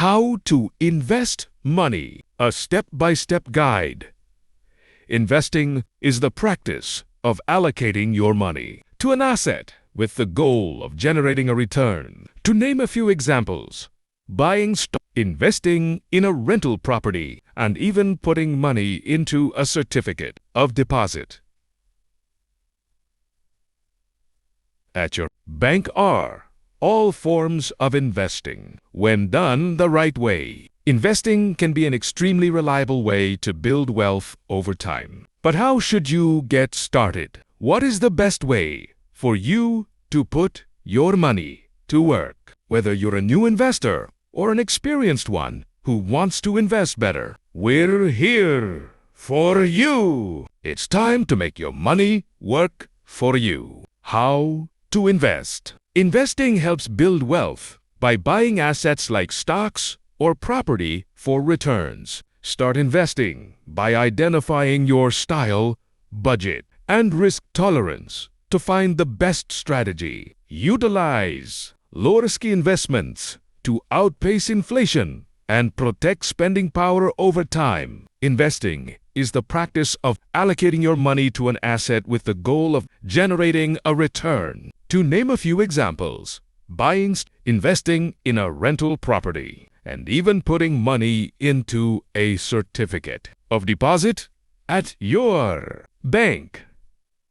How to invest money, a step-by-step guide. Investing is the practice of allocating your money to an asset with the goal of generating a return. To name a few examples: buying stock, investing in a rental property, and even putting money into a certificate of deposit at your bank are all forms of investing. When done the right way, investing can be an extremely reliable way to build wealth over time. But how should you get started? What is the best way for you to put your money to work? Whether you're a new investor or an experienced one who wants to invest better, we're here for you. It's time to make your money work for you. How to invest? Investing helps build wealth by buying assets like stocks or property for returns. Start investing by identifying your style, budget, and risk tolerance to find the best strategy. Utilize low-risk investments to outpace inflation and protect spending power over time. Investing is the practice of allocating your money to an asset with the goal of generating a return. To name a few examples: buying, investing in a rental property, and even putting money into a certificate of deposit at your bank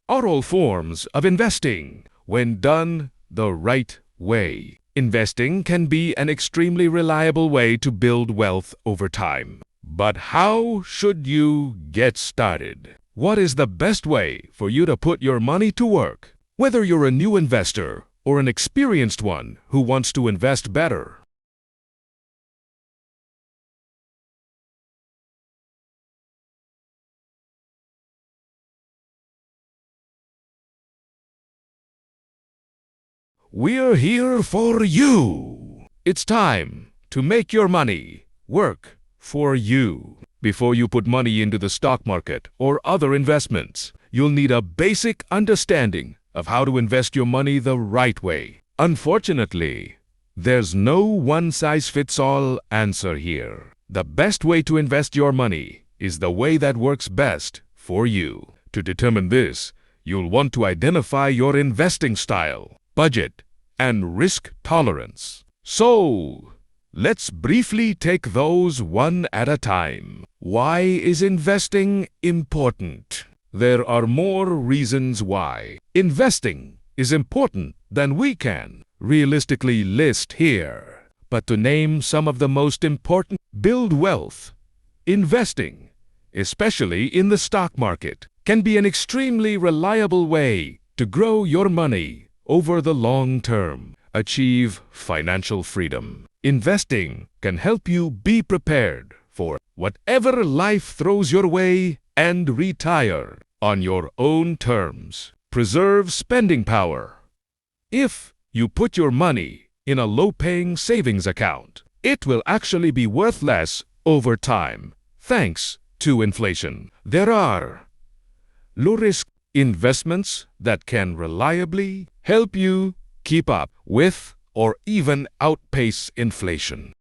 are all forms of investing when done the right way. Investing can be an extremely reliable way to build wealth over time. But how should you get started? What is the best way for you to put your money to work? Whether you're a new investor or an experienced one who wants to invest better, we're here for you. It's time to make your money work for you. Before you put money into the stock market or other investments, you'll need a basic understanding of how to invest your money the right way. Unfortunately, there's no one-size-fits-all answer here. The best way to invest your money is the way that works best for you. To determine this, you'll want to identify your investing style, budget, and risk tolerance. So, let's briefly take those one at a time. Why is investing important? There are more reasons why investing is important than we can realistically list here. But to name some of the most important: build wealth. Investing, especially in the stock market, can be an extremely reliable way to grow your money over the long term. Achieve financial freedom. Investing can help you be prepared for whatever life throws your way and retire on your own terms. Preserve spending power. If you put your money in a low-paying savings account, it will actually be worth less over time thanks to inflation. There are low-risk investments that can reliably help you keep up with or even outpace inflation.